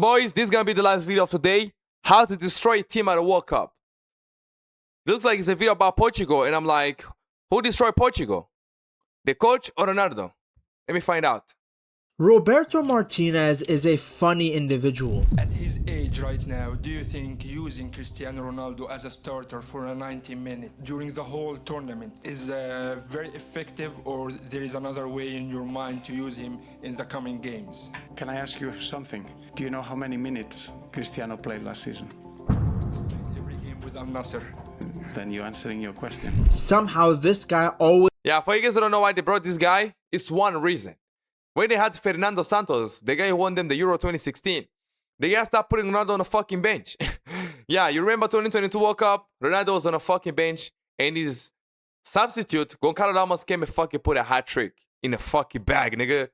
Boys, this is gonna be the last video of today. How to destroy a team at a World Cup. Looks like it's a video about Portugal, and I'm like, who destroyed Portugal? The coach or Ronaldo? Let me find out. Roberto Martinez is a funny individual. At his age right now, do you think using Cristiano Ronaldo as a starter for a 90-minute during the whole tournament is very effective, or there is another way in your mind to use him in the coming games? Can I ask you something? Do you know how many minutes Cristiano played last season? Every game with Al Nassr. Then you're answering your question. Somehow this guy always Yeah, for you guys who don't know why they brought this guy, it's one reason. When they had Fernando Santos, the guy who won them the Euro 2016, the guy stopped putting Ronaldo on a fucking bench. Yeah, you remember 2022 World Cup? Ronaldo was on a fucking bench, and his substitute, Goncalo Ramos, came and fucking put a hat trick in a fucking bag, nigga.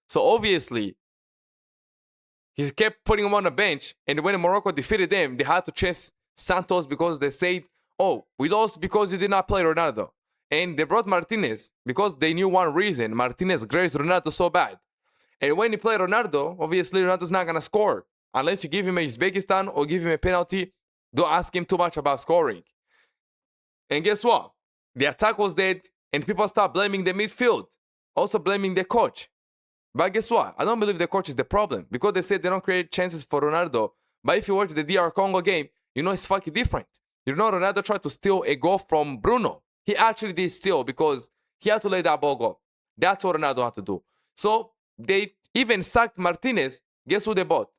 So obviously, he kept putting him on the bench, and when Morocco defeated them, they had to chase Santos because they said, oh, we lost because you did not play Ronaldo. And they brought Martinez because they knew one reason. Martinez grazed Ronaldo so bad. And when he played Ronaldo, obviously Ronaldo's not going to score. Unless you give him a Uzbekistan or give him a penalty, don't ask him too much about scoring. And guess what? The attack was dead, and people start blaming the midfield. Also blaming the coach. But guess what? I don't believe the coach is the problem, because they said they don't create chances for Ronaldo. But if you watch the DR Congo game, you know it's fucking different. You know Ronaldo tried to steal a goal from Bruno. He actually did steal because he had to let that ball go. That's what Ronaldo had to do. So they even sacked Martinez. Guess who they bought?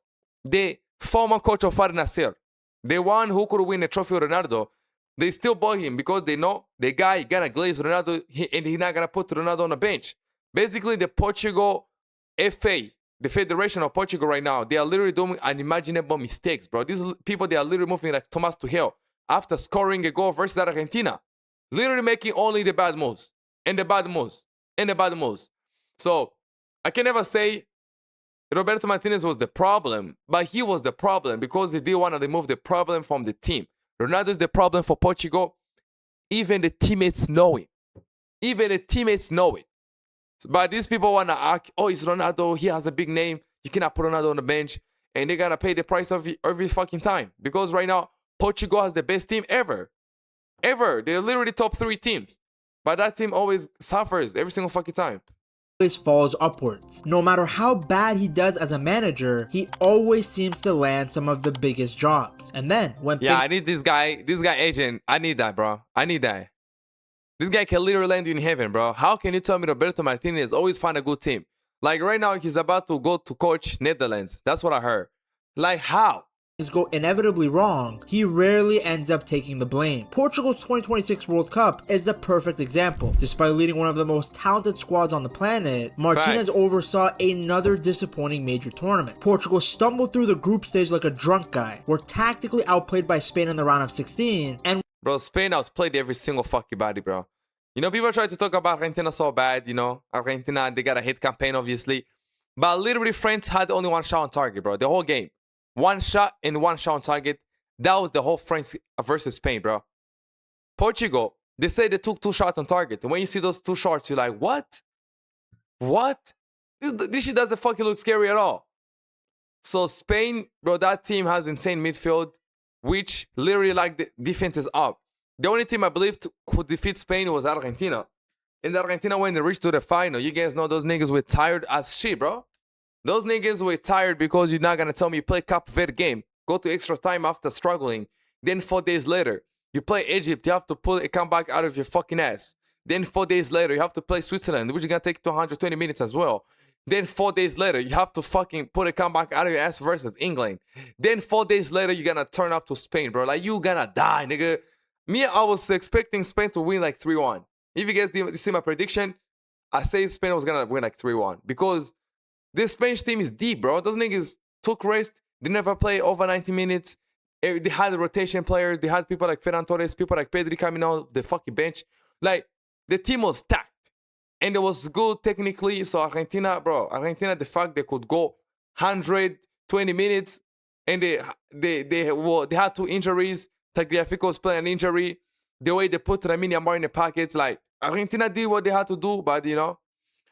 The former coach of Al Nassr. The one who could win a trophy with Ronaldo. They still bought him because they know the guy gonna glaze Ronaldo and he's not gonna put Ronaldo on the bench. Basically, the Portugal FA, the Federation of Portugal right now, they are literally doing unimaginable mistakes, bro. These people, they are literally moving like Thomas Tuchel after scoring a goal versus Argentina. Literally making only the bad moves. And the bad moves. And the bad moves. So, I can never say Roberto Martinez was the problem, but he was the problem because he didn't want to remove the problem from the team. Ronaldo is the problem for Portugal. Even the teammates know it. Even the teammates know it. But these people want to act, oh, it's Ronaldo, he has a big name, you cannot put Ronaldo on the bench, and they got to pay the price of every fucking time. Because right now, Portugal has the best team ever. Ever. They're literally top 3 teams. But that team always suffers every single fucking time. falls upwards. No matter how bad he does as a manager, he always seems to land some of the biggest jobs. And then when I need this guy agent. I need that, bro. I need that. This guy can literally land you in heaven, bro. How can you tell me Roberto Martinez always find a good team? Like right now, he's about to go to coach Netherlands. That's what I heard. Like how? things go inevitably wrong, he rarely ends up taking the blame. Portugal's 2026 World Cup is the perfect example. Despite leading one of the most talented squads on the planet, Martinez oversaw another disappointing major tournament. Portugal stumbled through the group stage like a drunk guy, were tactically outplayed by Spain in the round of 16, and bro, Spain outplayed every single fucking body, bro. You know, people try to talk about Argentina so bad, you know. Argentina, they got a hit campaign, obviously. But literally, France had only one shot on target, bro. The whole game. One shot and one shot on target. That was the whole France versus Spain, bro. Portugal, they say they took 2 shots on target. And when you see those 2 shots, you're like, what? What? This shit doesn't fucking look scary at all. So Spain, bro, that team has insane midfield, which literally like the defense is up. The only team I believe could defeat Spain was Argentina. And Argentina, when they reached to the final, you guys know those niggas were tired as shit, bro. Those niggas were tired because you're not going to tell me you play Cape Verde game, go to extra time after struggling. Then 4 days later, you play Egypt, you have to pull a comeback out of your fucking ass. Then 4 days later, you have to play Switzerland, which is going to take 220 minutes as well. Then 4 days later, you have to fucking put a comeback out of your ass versus England. Then 4 days later, you're going to turn up to Spain, bro. Like, you gonna die, nigga. Me, I was expecting Spain to win like 3-1. If you guys didn't see my prediction, I say Spain was going to win like 3-1. Because this Spanish team is deep, bro. Those niggas took rest. They never play over 90 minutes. They had rotation players. They had people like Ferran Torres, people like Pedri coming out the fucking bench. Like, the team was stacked. And it was good technically. So Argentina, bro, the fact they could go 120 minutes and they had 2 injuries. Tagliafico was playing an injury. The way they put Lamine Yamal in the pockets, like, Argentina did what they had to do, but, you know,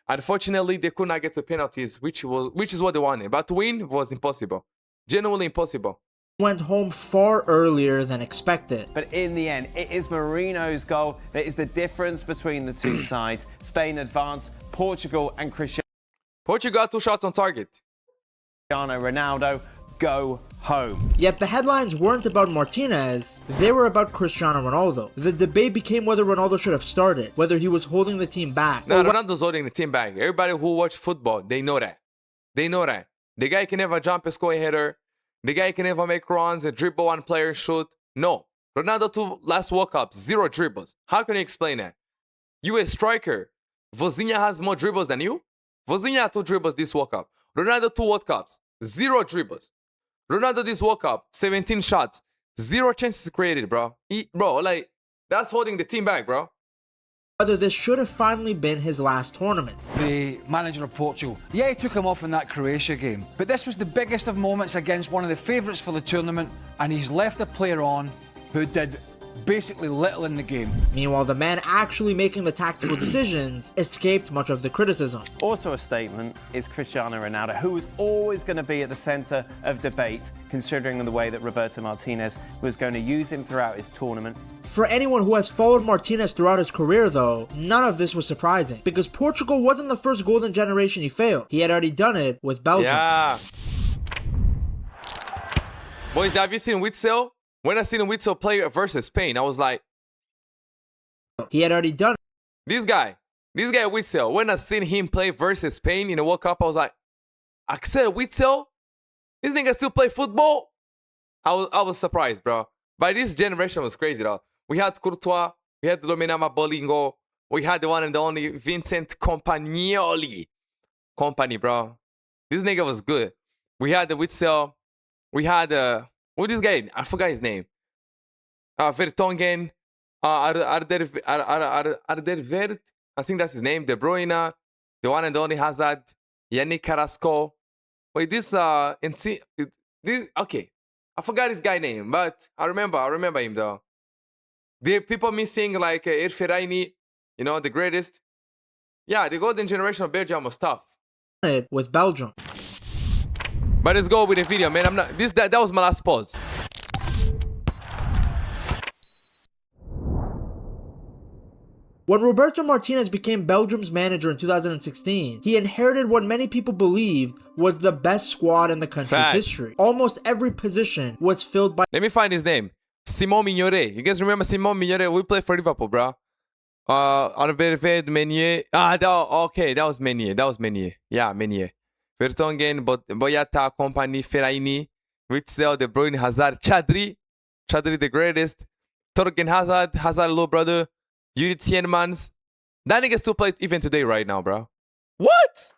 unfortunately, they could not get to penalties, which is what they wanted. But to win was impossible. Genuinely impossible. Went home far earlier than expected. But in the end, it is Marino's goal that is the difference between the two sides. Spain advance, Portugal and Cristiano Portugal got 2 shots on target. Ronaldo go home. Yet the headlines weren't about Martinez, they were about Cristiano Ronaldo. The debate became whether Ronaldo should have started, whether he was holding the team back. No, Ronaldo's holding the team back. Everybody who watch football, they know that. They know that. The guy can never jump and score a header. The guy can never make runs and dribble one player, shoot. No. Ronaldo 2 last World Cup, 0 dribbles. How can you explain that? You a striker. Vozinha has more dribbles than you? Vozinha had 2 dribbles this World Cup. Ronaldo 2 World Cups, 0 dribbles. Ronaldo this World Cup, 17 shots, 0 chances created, bro. Like, that's holding the team back, bro. Whether this should have finally been his last tournament. The manager of Portugal, yeah, he took him off in that Croatia game, but this was the biggest of moments against one of the favourites for the tournament, and he's left a player on who did basically little in the game. Meanwhile, the man actually making the tactical decisions escaped much of the criticism. Also a statement is Cristiano Ronaldo, who is always going to be at the centre of debate, considering the way that Roberto Martinez was going to use him throughout his tournament. For anyone who has followed Martinez throughout his career though, none of this was surprising, because Portugal wasn't the first golden generation he failed. He had already done it with Belgium. Yeah. Boys, have you seen Witsel? When I seen Witsel play versus Spain, I was like, He had already done it. this guy Witsel, when I seen him play versus Spain in the World Cup, I was like, Axel Witsel? This nigga still play football? I was surprised, bro. But this generation was crazy, though. We had Courtois, we had Dominama Bolingo, we had the one and the only Vincent Compagnoli. Company, bro. This nigga was good. We had the Witsel, we had what is this guy? I forgot his name. Vertonghen, Ardervert, I think that's his name. De Bruyne, the one and only Hazard, Yannick Carrasco. Wait, this okay. I forgot his guy name, but I remember him though. The people missing like El Ferraini, you know, the greatest. Yeah, the golden generation of Belgium was tough. With Belgium. But let's go with the video, man. That was my last pause. When Roberto Martinez became Belgium's manager in 2016, he inherited what many people believed was the best squad in the country's history. Almost every position was filled by... Let me find his name. Simon Mignoret. You guys remember Simon Mignoret? We played for Liverpool, bro. Ardervert, Meunier. That was Meunier. Yeah, Meunier. Vertonghen, Boyata, Company, Fellaini, Witsel, De Bruyne, Hazard, Chadri the greatest, Torgen Hazard little brother, Yuri Tielemans. That nigga still play even today right now, bro. What?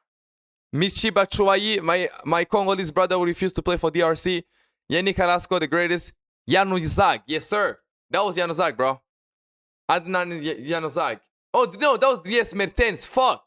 Michi Batshuayi, my Congolese brother who refused to play for DRC. Yannick Carrasco, the greatest. Januzaj, yes sir. That was Januzaj, bro. Adnan Januzaj. Oh no, that was Dries Mertens. Fuck.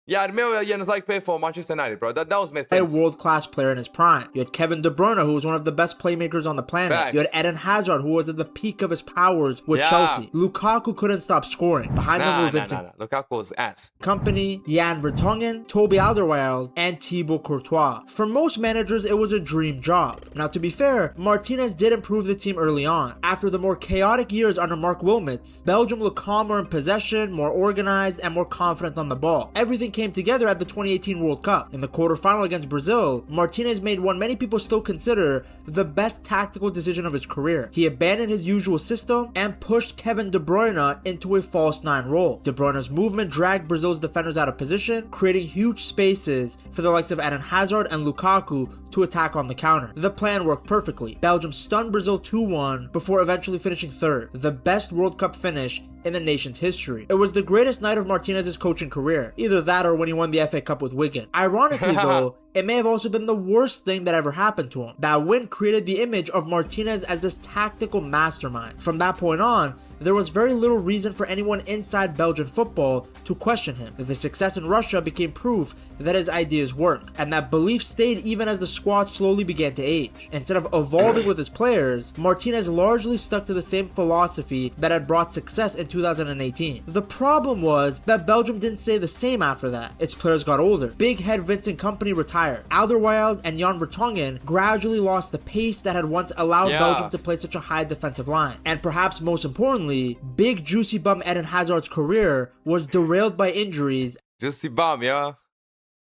Yeah, I remember Januzaj played for Manchester United, bro. That was Mertens. A world-class player in his prime. You had Kevin De Bruyne, who was one of the best playmakers on the planet. Facts. You had Eden Hazard, who was at the peak of his powers with Chelsea. Lukaku couldn't stop scoring. Behind them were Vincent Lukaku was ass. Company, Jan Vertonghen, Toby Alderweireld, and Thibaut Courtois. For most managers, it was a dream job. Now, to be fair, Martinez did improve the team early on. After the more chaotic years under Mark Wilmots, Belgium looked calmer in possession, more organized, and more confident on the ball. Everything came together at the 2018 World Cup. In the quarterfinal against Brazil, Martinez made what many people still consider the best tactical decision of his career. He abandoned his usual system and pushed Kevin De Bruyne into a false nine role. De Bruyne's movement dragged Brazil's defenders out of position, creating huge spaces for the likes of Eden Hazard and Lukaku to attack on the counter. The plan worked perfectly. Belgium stunned Brazil 2-1 before eventually finishing third, the best World Cup finish in the nation's history. It was the greatest night of Martinez's coaching career, either that or when he won the FA Cup with Wigan. Ironically though, it may have also been the worst thing that ever happened to him. That win created the image of Martinez as this tactical mastermind. From that point on, there was very little reason for anyone inside Belgian football to question him. The success in Russia became proof that his ideas worked, and that belief stayed even as the squad slowly began to age. Instead of evolving with his players, Martinez largely stuck to the same philosophy that had brought success in 2018. The problem was that Belgium didn't stay the same after that. Its players got older. Big head Vincent Kompany retired. tired. Alderweireld and Jan Vertonghen gradually lost the pace that had once allowed Belgium to play such a high defensive line. And perhaps most importantly, big juicy bum Eden Hazard's career was derailed by injuries. Juicy bum, yeah.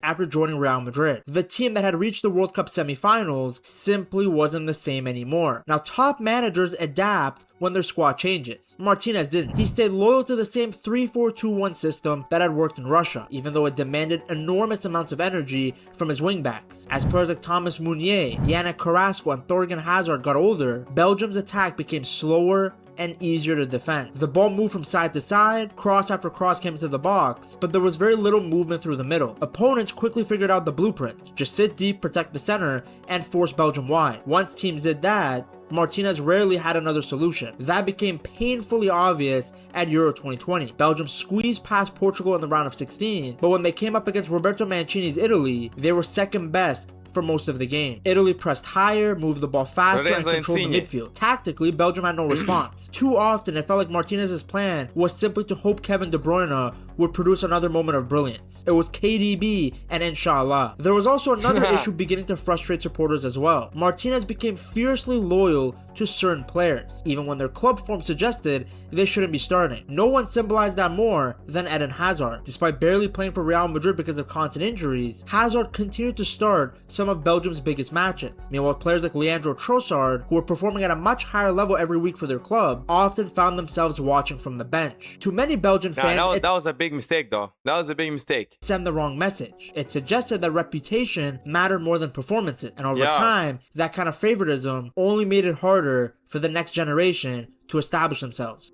After joining Real Madrid. The team that had reached the World Cup semifinals simply wasn't the same anymore. Now, top managers adapt when their squad changes. Martinez didn't. He stayed loyal to the same 3-4-2-1 system that had worked in Russia, even though it demanded enormous amounts of energy from his wingbacks. As players like Thomas Meunier, Yannick Carrasco, and Thorgan Hazard got older, Belgium's attack became slower and easier to defend. The ball moved from side to side, cross after cross came into the box, but there was very little movement through the middle. Opponents quickly figured out the blueprint. Just sit deep, protect the center, and force Belgium wide. Once teams did that, Martinez rarely had another solution. That became painfully obvious at Euro 2020. Belgium squeezed past Portugal in the round of 16, but when they came up against Roberto Mancini's Italy, they were second best for most of the game. Italy pressed higher, moved the ball faster, and controlled the midfield. Tactically, Belgium had no response. Too often, it felt like Martinez's plan was simply to hope Kevin De Bruyne would produce another moment of brilliance. It was KDB and inshallah. There was also another issue beginning to frustrate supporters as well. Martinez became fiercely loyal to certain players, even when their club form suggested they shouldn't be starting. No one symbolized that more than Eden Hazard. Despite barely playing for Real Madrid because of constant injuries, Hazard continued to start some of Belgium's biggest matches. Meanwhile, players like Leandro Trossard, who were performing at a much higher level every week for their club, often found themselves watching from the bench. To many Belgian fans, that was a big mistake though. That was a big mistake. Sent the wrong message. It suggested that reputation mattered more than performances, and over time, that kind of favoritism only made it harder for the next generation to establish themselves.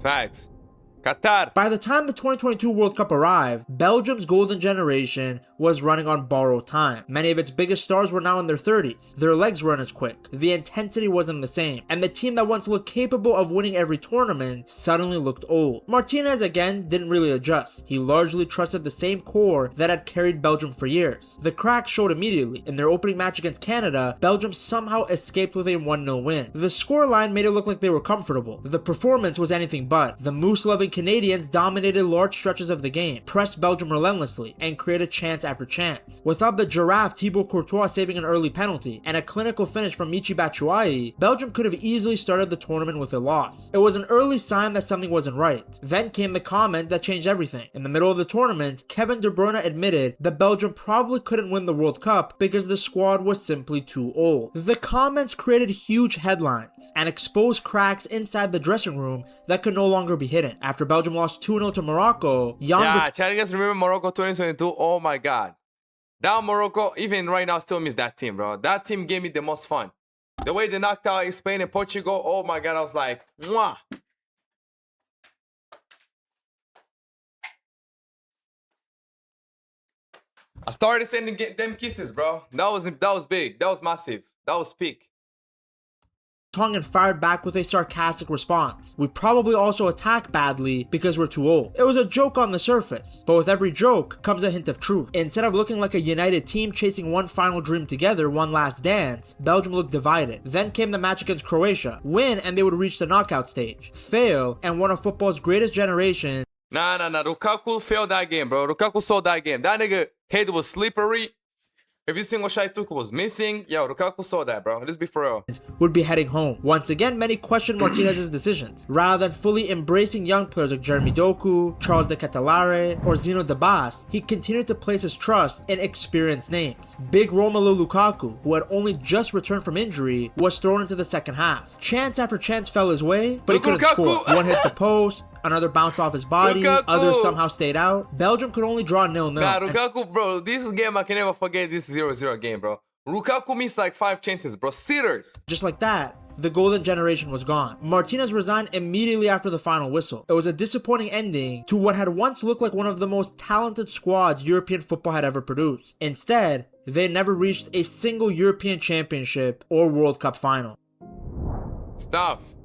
Facts. Qatar. By the time the 2022 World Cup arrived, Belgium's golden generation was running on borrowed time. Many of its biggest stars were now in their 30s. Their legs weren't as quick. The intensity wasn't the same. And the team that once looked capable of winning every tournament suddenly looked old. Martinez again didn't really adjust. He largely trusted the same core that had carried Belgium for years. The cracks showed immediately. In their opening match against Canada, Belgium somehow escaped with a 1-0 win. The scoreline made it look like they were comfortable. The performance was anything but. The moose-loving Canadians dominated large stretches of the game, pressed Belgium relentlessly, and created chance after chance. Without the giraffe Thibaut Courtois saving an early penalty and a clinical finish from Michy Batshuayi, Belgium could have easily started the tournament with a loss. It was an early sign that something wasn't right. Then came the comment that changed everything. In the middle of the tournament, Kevin De Bruyne admitted that Belgium probably couldn't win the World Cup because the squad was simply too old. The comments created huge headlines and exposed cracks inside the dressing room that could no longer be hidden. After Belgium lost 2-0 to Morocco, Chat, you guys remember Morocco 2022? Oh my god. That Morocco, even right now, still miss that team, bro. That team gave me the most fun. The way they knocked out Spain and Portugal, oh my god, I was like, mwah. I started sending them kisses, bro. That was big. That was massive. That was peak. And fired back with a sarcastic response. We probably also attack badly because we're too old. It was a joke on the surface, but with every joke comes a hint of truth. Instead of looking like a united team chasing one final dream together, one last dance, Belgium looked divided. Then came the match against Croatia. Win and they would reach the knockout stage. Fail and one of football's greatest generation. Nah. Lukaku failed that game, bro. Lukaku saw that game. That nigga head was slippery. Every single shot he took was missing. Yo, Lukaku saw that, bro. Let's be for real. Would be heading home. Once again, many questioned Martinez's decisions. Rather than fully embracing young players like Jeremy Doku, Charles de Ketelare, or Zino Debas, he continued to place his trust in experienced names. Big Romelu Lukaku, who had only just returned from injury, was thrown into the second half. Chance after chance fell his way, but he couldn't score. One hit the post, another bounced off his body, others somehow stayed out. Belgium could only draw 0-0. Nah, Lukaku, bro, this game I can never forget. This 0-0 game, bro. Lukaku missed like 5 chances, bro. Sitters. Just like that, the golden generation was gone. Martinez resigned immediately after the final whistle. It was a disappointing ending to what had once looked like one of the most talented squads European football had ever produced. Instead, they never reached a single European Championship or World Cup final. Stuff.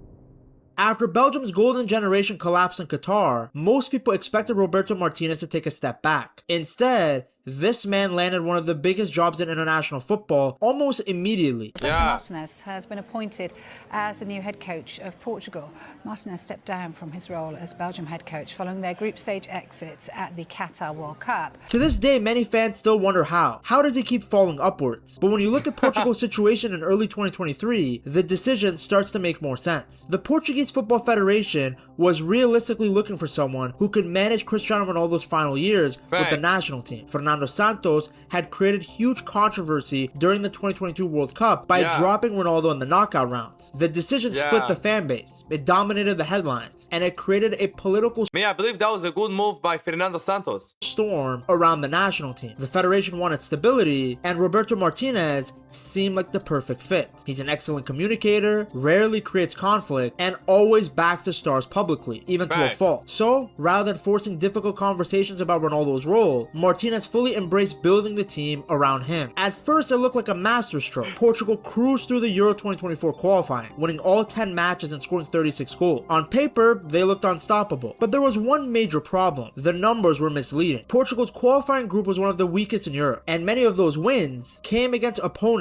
After Belgium's golden generation collapsed in Qatar, most people expected Roberto Martinez to take a step back. Instead, this man landed one of the biggest jobs in international football almost immediately. Yeah. Martinez has been appointed as the new head coach of Portugal. Martinez stepped down from his role as Belgium head coach following their group stage exit at the Qatar World Cup. To this day, many fans still wonder how. How does he keep falling upwards? But when you look at Portugal's situation in early 2023, the decision starts to make more sense. The Portuguese Football Federation was realistically looking for someone who could manage Cristiano Ronaldo's final years with the national team. Fernando Santos had created huge controversy during the 2022 World Cup by dropping Ronaldo in the knockout rounds. The decision split the fan base, it dominated the headlines, and it created a political I believe that was a good move by Fernando Santos. storm around the national team. The federation wanted stability, and Roberto Martinez seemed like the perfect fit. He's an excellent communicator, rarely creates conflict, and always backs the stars publicly, even to a fault. So, rather than forcing difficult conversations about Ronaldo's role, Martinez fully embraced building the team around him. At first, it looked like a masterstroke. Portugal cruised through the Euro 2024 qualifying, winning all 10 matches and scoring 36 goals. On paper, they looked unstoppable, but there was one major problem. The numbers were misleading. Portugal's qualifying group was one of the weakest in Europe, and many of those wins came against opponents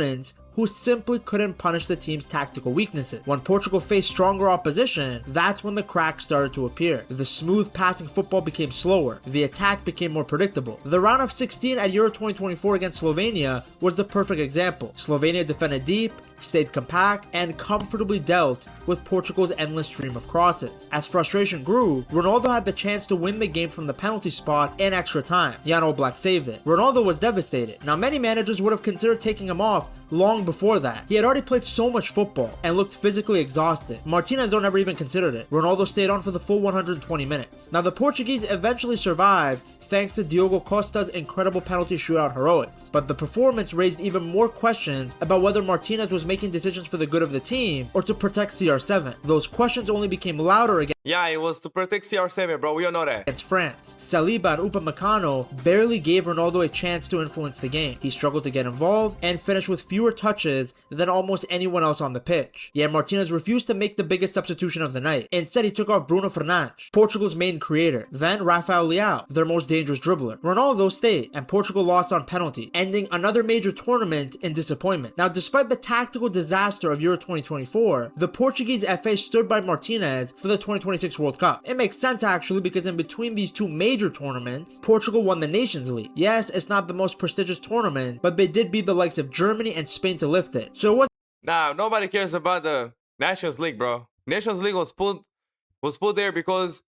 who simply couldn't punish the team's tactical weaknesses. When Portugal faced stronger opposition, that's when the cracks started to appear. The smooth passing football became slower. The attack became more predictable. The round of 16 at Euro 2024 against Slovenia was the perfect example. Slovenia defended deep, stayed compact, and comfortably dealt with Portugal's endless stream of crosses. As frustration grew, Ronaldo had the chance to win the game from the penalty spot in extra time. Jan Oblak saved it. Ronaldo was devastated. Now, many managers would have considered taking him off long before that. He had already played so much football and looked physically exhausted. Martinez don't ever even considered it. Ronaldo stayed on for the full 120 minutes. Now, the Portuguese eventually survived thanks to Diogo Costa's incredible penalty shootout heroics. But the performance raised even more questions about whether Martinez was making decisions for the good of the team or to protect CR7. Those questions only became louder against Yeah, it was to protect CR7, bro. We all know that. France. Saliba and Upamecano barely gave Ronaldo a chance to influence the game. He struggled to get involved and finished with fewer touches than almost anyone else on the pitch. Yet Martinez refused to make the biggest substitution of the night. Instead, he took off Bruno Fernandes, Portugal's main creator, then Rafael Leao, their most dangerous dribbler. Ronaldo stayed, and Portugal lost on penalty, ending another major tournament in disappointment. Now, despite the tactical disaster of Euro 2024, the Portuguese FA stood by Martinez for the 2026 World Cup. It makes sense actually, because in between these two major tournaments, Portugal won the Nations League. Yes, it's not the most prestigious tournament, but they did beat the likes of Germany and Spain to lift it. So it was Nah, nobody cares about the Nations League, bro. Nations League was put there because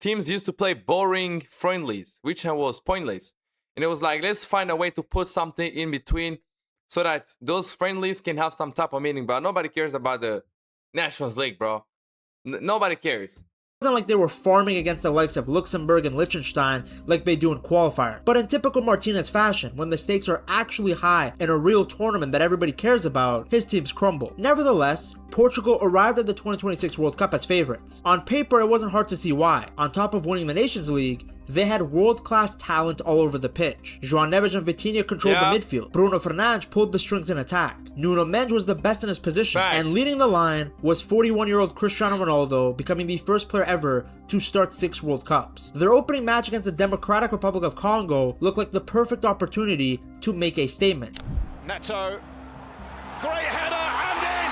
teams used to play boring friendlies, which was pointless. And it was like, let's find a way to put something in between so that those friendlies can have some type of meaning. But nobody cares about the Nations League, bro. Nobody cares. Wasn't like they were farming against the likes of Luxembourg and Liechtenstein like they do in qualifier. But in typical Martinez fashion, when the stakes are actually high in a real tournament that everybody cares about, his teams crumble. Nevertheless, Portugal arrived at the 2026 World Cup as favorites. On paper, it wasn't hard to see why. On top of winning the Nations League, they had world-class talent all over the pitch. João Neves and Vitinha controlled the midfield. Bruno Fernandes pulled the strings in attack. Nuno Mendes was the best in his position. And leading the line was 41-year-old Cristiano Ronaldo, becoming the first player ever to start 6 World Cups. Their opening match against the Democratic Republic of Congo looked like the perfect opportunity to make a statement. Neto, great header and in!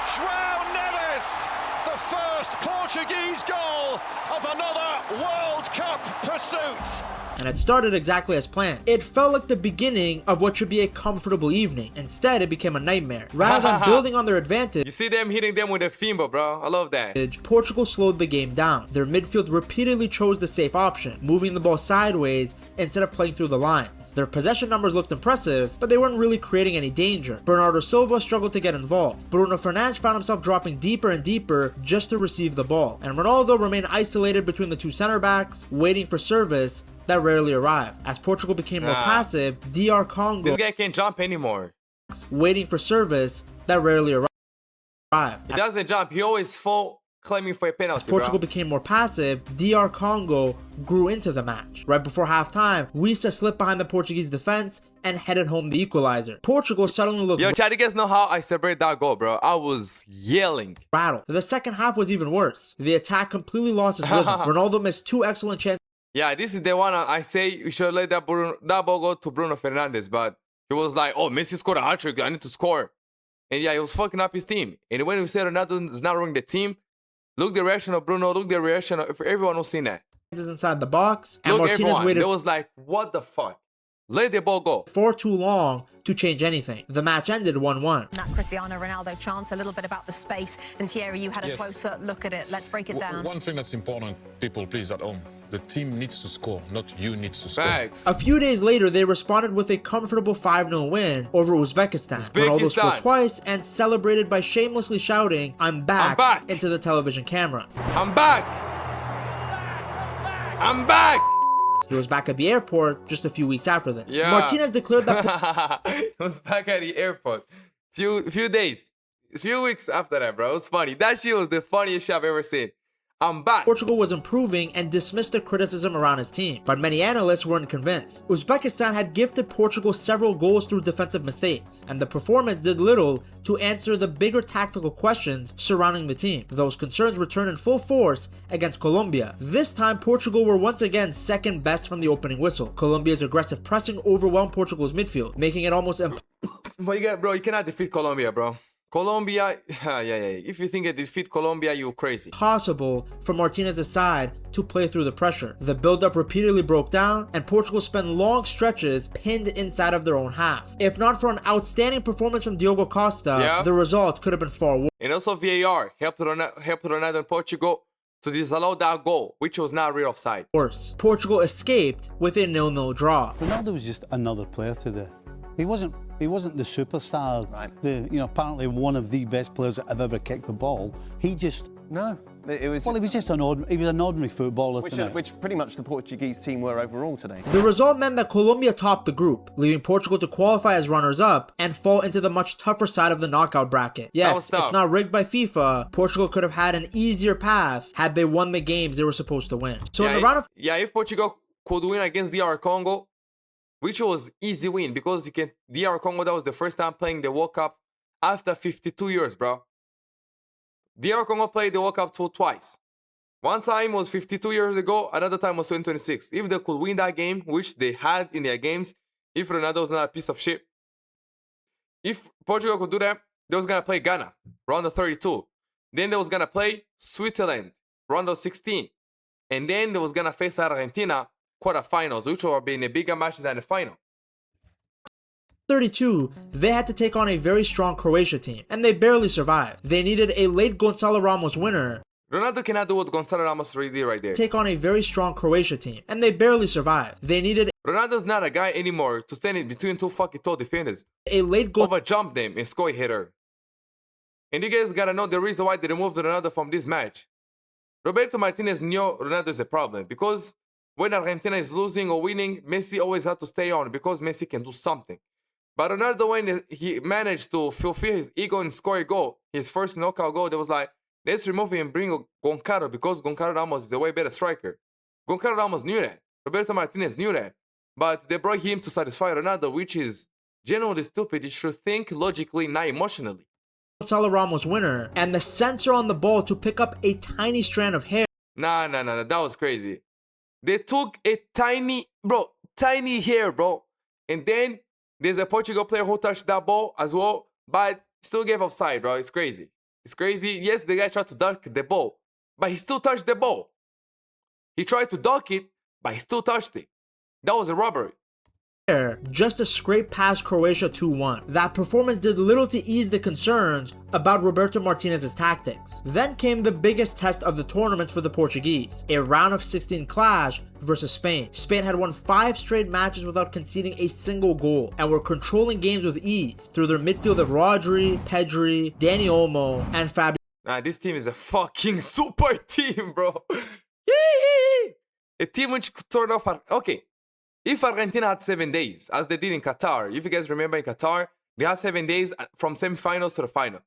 João Neves, the first Portuguese goal of another World Cup pursuit. And it started exactly as planned. It felt like the beginning of what should be a comfortable evening. Instead, it became a nightmare. Rather than building on their advantage, You see them hitting them with a fimbo, bro. I love that. Portugal slowed the game down. Their midfield repeatedly chose the safe option, moving the ball sideways instead of playing through the lines. Their possession numbers looked impressive, but they weren't really creating any danger. Bernardo Silva struggled to get involved. Bruno Fernandes found himself dropping deeper and deeper just to receive the ball. And Ronaldo remained isolated between the two center backs, waiting for service that rarely arrived. As Portugal became more passive, DR Congo This guy can't jump anymore. waiting for service that rarely arrived. He doesn't jump. He always fall claiming for a penalty, Portugal bro. became more passive, DR Congo grew into the match. Right before halftime, Wissa slipped behind the Portuguese defense and headed home the equalizer. Portugal suddenly looked Yo, Chad, you guys know how I celebrated that goal, bro. I was yelling. rattled. The second half was even worse. The attack completely lost its rhythm. Ronaldo missed 2 excellent chances. Yeah, this is the one I say we should let that ball go to Bruno Fernandes, but he was like, oh, Messi scored a hat-trick, I need to score. And yeah, he was fucking up his team. And when we say Ronaldo is not running the team, look the reaction of Bruno, look the reaction of everyone who's seen that. Is inside the box, and Look, Martinez everyone, waited they was like, what the fuck? Let the ball go. for too long to change anything. The match ended 1-1. That Cristiano Ronaldo chance, a little bit about the space. And Thierry, you had a Yes. closer look at it. Let's break it down. One thing that's important, people, please, at home. The team needs to score, not you need to score. Facts. A few days later, they responded with a comfortable 5-0 win over Uzbekistan. Ronaldo scored twice and celebrated by shamelessly shouting, I'm back, into the television cameras. I'm back. I'm back. He was back at the airport just a few weeks after this. Yeah. Martinez declared that He was back at the airport. Few weeks after that, bro. It was funny. That shit was the funniest shit I've ever seen. I'm back. Portugal was improving and dismissed the criticism around his team, but many analysts weren't convinced. Uzbekistan had gifted Portugal several goals through defensive mistakes, and the performance did little to answer the bigger tactical questions surrounding the team. Those concerns returned in full force against Colombia. This time, Portugal were once again second best from the opening whistle. Colombia's aggressive pressing overwhelmed Portugal's midfield, making it almost But bro, you cannot defeat Colombia, bro. Colombia, yeah. If you think you defeat Colombia, you're crazy. impossible for Martinez's side to play through the pressure. The build-up repeatedly broke down, and Portugal spent long stretches pinned inside of their own half. If not for an outstanding performance from Diogo Costa, the result could have been far worse. And also VAR helped Ronaldo and Portugal to disallow that goal, which was not real offside. Portugal escaped with a 0-0 draw. Ronaldo was just another player today. He wasn't the superstar. Right. Apparently one of the best players that have ever kicked the ball. He just No, it was. he was just an ordinary footballer tonight. Which pretty much the Portuguese team were overall today. The result meant that Colombia topped the group, leaving Portugal to qualify as runners-up and fall into the much tougher side of the knockout bracket. Yes, it's not rigged by FIFA. Portugal could have had an easier path had they won the games they were supposed to win. So in the round of if Portugal could win against DR Congo, which was easy win because DR Congo, that was the first time playing the World Cup after 52 years, bro. DR Congo played the World Cup twice. One time was 52 years ago, another time was 2026. If they could win that game, which they had in their games, if Ronaldo was not a piece of shit, if Portugal could do that, they was going to play Ghana, round of 32. Then they was going to play Switzerland, round of 16. And then they was going to face Argentina, quarterfinals, which would have been a bigger match than the final. 32, they had to take on a very strong Croatia team, and they barely survived. They needed a late Gonzalo Ramos winner. Ronaldo cannot do what Gonzalo Ramos really did right there. Take on a very strong Croatia team, and they barely survived. They needed Ronaldo's not a guy anymore to stand in between two fucking tall defenders. A late goal overjump them and score a hitter. And you guys gotta know the reason why they removed Ronaldo from this match. Roberto Martinez knew Ronaldo is a problem because when Argentina is losing or winning, Messi always had to stay on because Messi can do something. But Ronaldo, when he managed to fulfill his ego and score a goal, his first knockout goal, they was like, let's remove him and bring Goncalo because Goncalo Ramos is a way better striker. Goncalo Ramos knew that. Roberto Martinez knew that. But they brought him to satisfy Ronaldo, which is genuinely stupid. You should think logically, not emotionally. Gonzalo Ramos winner, and the sensor on the ball to pick up a tiny strand of hair. Nah, that was crazy. They took a tiny hair, bro. And then there's a Portugal player who touched that ball as well, but still gave offside, bro. It's crazy. It's crazy. Yes, the guy tried to duck the ball, but he still touched the ball. He tried to duck it, but he still touched it. That was a robbery. Just to scrape past Croatia 2-1. That performance did little to ease the concerns about Roberto Martinez's tactics. Then came the biggest test of the tournament for the Portuguese, a round of 16 clash versus Spain. Spain had won 5 straight matches without conceding a single goal and were controlling games with ease through their midfield of Rodri, Pedri, Dani Olmo, and Fabio. Nah, this team is a fucking super team, bro. A team which could turn off. Okay. If Argentina had 7 days, as they did in Qatar, if you guys remember in Qatar, they had 7 days from semi-finals to the final.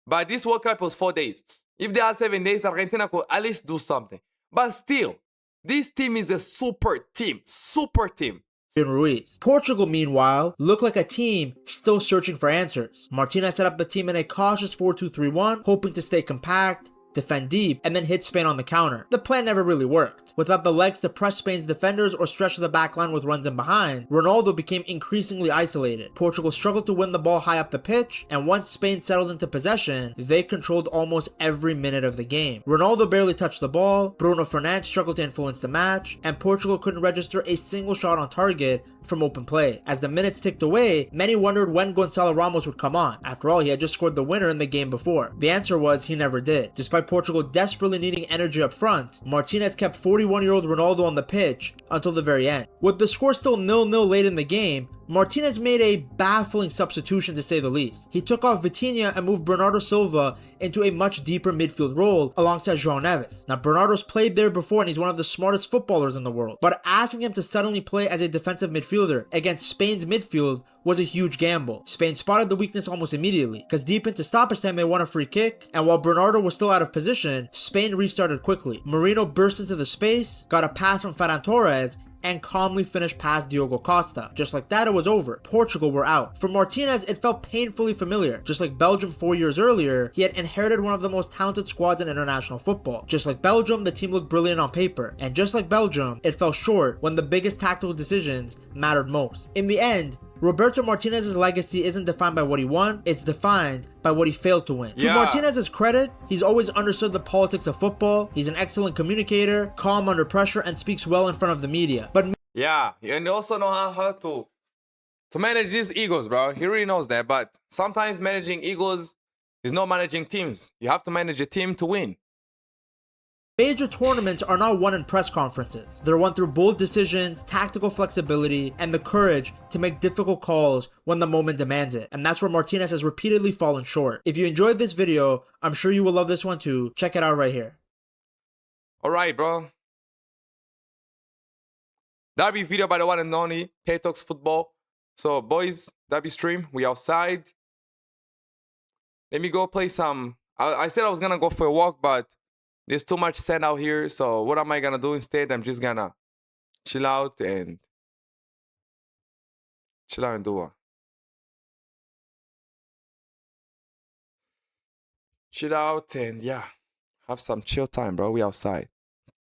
But this World Cup was 4 days. If they had 7 days, Argentina could at least do something. But still, this team is a super team. Super team. Ruiz. Portugal, meanwhile, looked like a team still searching for answers. Martinez set up the team in a cautious 4-2-3-1, hoping to stay compact defend deep, and then hit Spain on the counter. The plan never really worked. Without the legs to press Spain's defenders or stretch the backline with runs in behind, Ronaldo became increasingly isolated. Portugal struggled to win the ball high up the pitch, and once Spain settled into possession, they controlled almost every minute of the game. Ronaldo barely touched the ball, Bruno Fernandes struggled to influence the match, and Portugal couldn't register a single shot on target from open play. As the minutes ticked away, many wondered when Gonçalo Ramos would come on. After all, he had just scored the winner in the game before. The answer was he never did. Despite Portugal desperately needing energy up front, Martinez kept 41-year-old Ronaldo on the pitch until the very end. With the score still 0-0 late in the game, Martinez made a baffling substitution to say the least. He took off Vitinha and moved Bernardo Silva into a much deeper midfield role alongside João Neves. Now, Bernardo's played there before and he's one of the smartest footballers in the world, but asking him to suddenly play as a defensive midfielder against Spain's midfield was a huge gamble. Spain spotted the weakness almost immediately, because deep into stoppage time they won a free kick, and while Bernardo was still out of position, Spain restarted quickly. Merino burst into the space, got a pass from Ferran Torres, and calmly finished past Diogo Costa. Just like that, it was over. Portugal were out. For Martinez, it felt painfully familiar. Just like Belgium 4 years earlier, he had inherited one of the most talented squads in international football. Just like Belgium, the team looked brilliant on paper. And just like Belgium, it fell short when the biggest tactical decisions mattered most. In the end, Roberto Martinez's legacy isn't defined by what he won, it's defined by what he failed to win. To Martinez's credit, he's always understood the politics of football, he's an excellent communicator, calm under pressure, and speaks well in front of the media. But yeah, and you also know how to manage these egos, bro. He really knows that, but sometimes managing egos is not managing teams. You have to manage a team to win. major tournaments are not won in press conferences. They're won through bold decisions, tactical flexibility, and the courage to make difficult calls when the moment demands it. And that's where Martinez has repeatedly fallen short. If you enjoyed this video, I'm sure you will love this one too. Check it out right here. Alright, bro. That'll be video by the one and only Talks Football. So, boys, that'll be stream. We outside. Let me go play some. I said I was gonna go for a walk, but there's too much sand out here. So what am I gonna do instead? I'm just gonna chill out and do what? Chill out and yeah, have some chill time, bro. We outside.